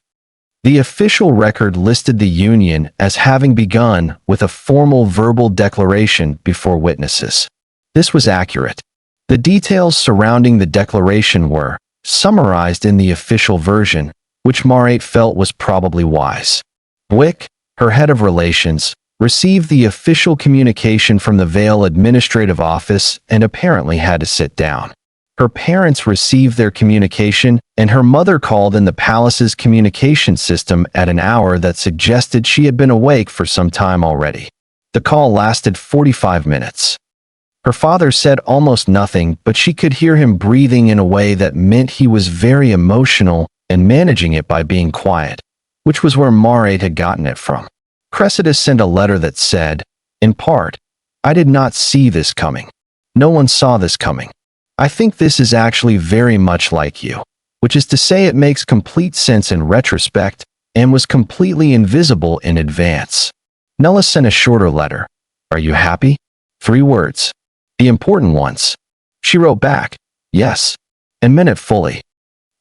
The official record listed the union as having begun with a formal verbal declaration before witnesses. This was accurate. The details surrounding the declaration were summarized in the official version, which Maret felt was probably wise. Bwick, her head of relations, received the official communication from the Vael Administrative Office and apparently had to sit down. Her parents received their communication, and her mother called in the palace's communication system at an hour that suggested she had been awake for some time already. The call lasted 45 minutes. Her father said almost nothing, but she could hear him breathing in a way that meant he was very emotional and managing it by being quiet, which was where Maret had gotten it from. Cressida sent a letter that said, in part, "I did not see this coming. No one saw this coming. I think this is actually very much like you," which is to say it makes complete sense in retrospect and was completely invisible in advance. Nella sent a shorter letter. "Are you happy?" 3 words. The important ones. She wrote back, "Yes," and meant it fully.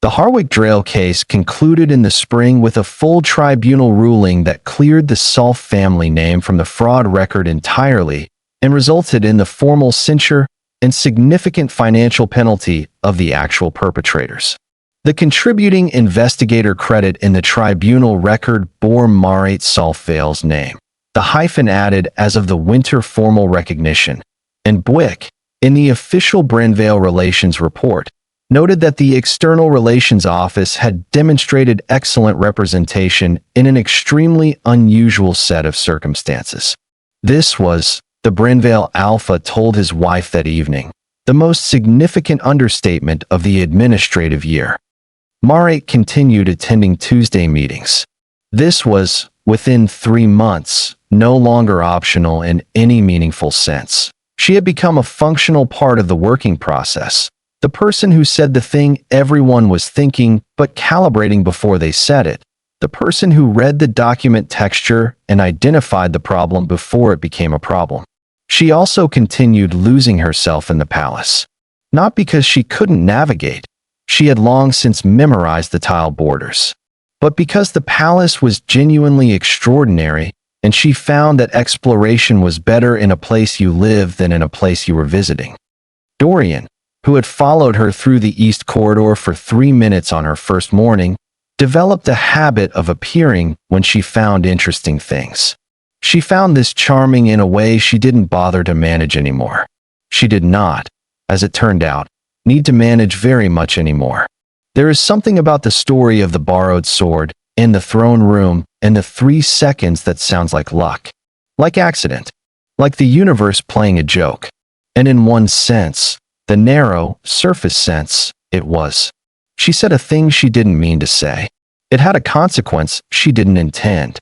The Harwick Drail case concluded in the spring with a full tribunal ruling that cleared the Solfe family name from the fraud record entirely and resulted in the formal censure and significant financial penalty of the actual perpetrators. The contributing investigator credit in the tribunal record bore Maret Solfe Vael's name, the hyphen added as of the winter formal recognition, and Bwick, in the official Vael Relations report, noted that the External Relations Office had demonstrated excellent representation in an extremely unusual set of circumstances. This was, the Vael Alpha told his wife that evening, the most significant understatement of the administrative year. Maret continued attending Tuesday meetings. This was, within 3 months, no longer optional in any meaningful sense. She had become a functional part of the working process, the person who said the thing everyone was thinking but calibrating before they said it, the person who read the document texture and identified the problem before it became a problem. She also continued losing herself in the palace. Not because she couldn't navigate, she had long since memorized the tile borders, but because the palace was genuinely extraordinary, and she found that exploration was better in a place you lived than in a place you were visiting. Dorian, who had followed her through the East Corridor for 3 minutes on her first morning, developed a habit of appearing when she found interesting things. She found this charming in a way she didn't bother to manage anymore. She did not, as it turned out, need to manage very much anymore. There is something about the story of the borrowed sword, in the throne room, and the 3 seconds that sounds like luck. Like accident. Like the universe playing a joke. And in one sense, the narrow, surface sense, it was. She said a thing she didn't mean to say. It had a consequence she didn't intend.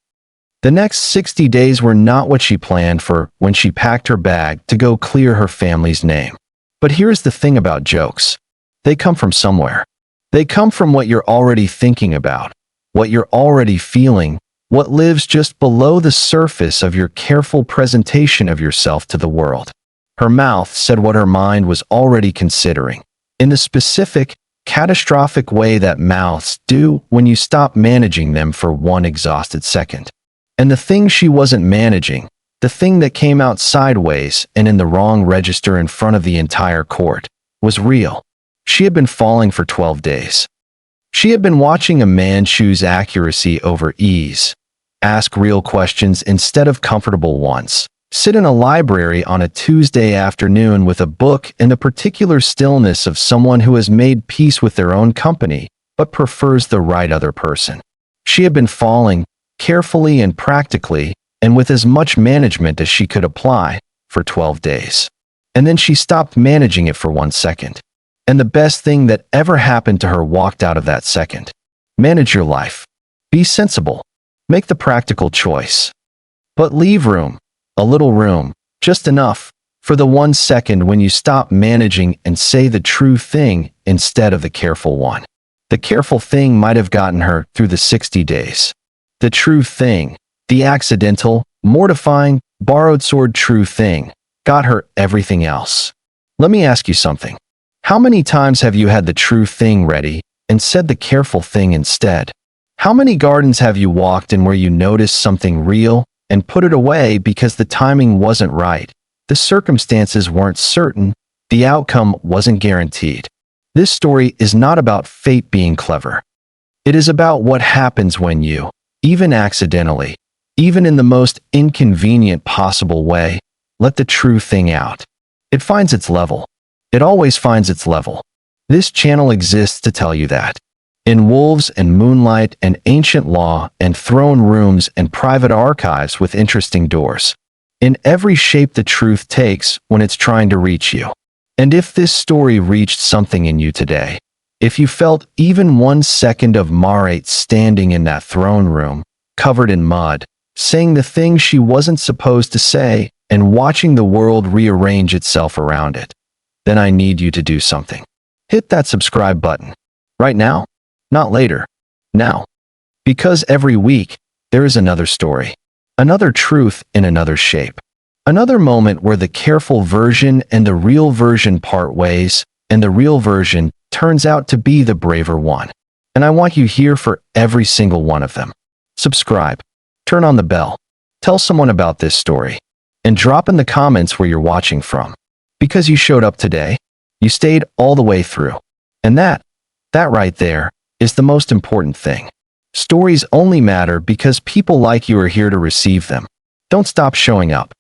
The next 60 days were not what she planned for when she packed her bag to go clear her family's name. But here's the thing about jokes. They come from somewhere. They come from what you're already thinking about, what you're already feeling, what lives just below the surface of your careful presentation of yourself to the world. Her mouth said what her mind was already considering, in the specific, catastrophic way that mouths do when you stop managing them for one exhausted second. And the thing she wasn't managing, the thing that came out sideways and in the wrong register in front of the entire court, was real. She had been falling for 12 days. She had been watching a man choose accuracy over ease, ask real questions instead of comfortable ones, Sit in a library on a Tuesday afternoon with a book in the particular stillness of someone who has made peace with their own company, but prefers the right other person. She had been falling, carefully and practically, and with as much management as she could apply, for 12 days. And then she stopped managing it for 1 second. And the best thing that ever happened to her walked out of that second. Manage your life. Be sensible. Make the practical choice. But leave room, a little room, just enough, for the 1 second when you stop managing and say the true thing instead of the careful one. The careful thing might have gotten her through the 60 days. The true thing, the accidental, mortifying, borrowed sword true thing, got her everything else. Let me ask you something. How many times have you had the true thing ready and said the careful thing instead? How many gardens have you walked in where you noticed something real and put it away because the timing wasn't right, the circumstances weren't certain, the outcome wasn't guaranteed? This story is not about fate being clever. It is about what happens when you, even accidentally, even in the most inconvenient possible way, let the true thing out. It finds its level. It always finds its level. This channel exists to tell you that. In wolves and moonlight and ancient law and throne rooms and private archives with interesting doors. In every shape the truth takes when it's trying to reach you. And if this story reached something in you today, if you felt even 1 second of Maret standing in that throne room, covered in mud, saying the thing she wasn't supposed to say and watching the world rearrange itself around it, then I need you to do something. Hit that subscribe button. Right now? Not later. Now. Because every week, there is another story. Another truth in another shape. Another moment where the careful version and the real version part ways, and the real version turns out to be the braver one. And I want you here for every single one of them. Subscribe. Turn on the bell. Tell someone about this story. And drop in the comments where you're watching from. Because you showed up today, you stayed all the way through. And that right there, is the most important thing. Stories only matter because people like you are here to receive them. Don't stop showing up.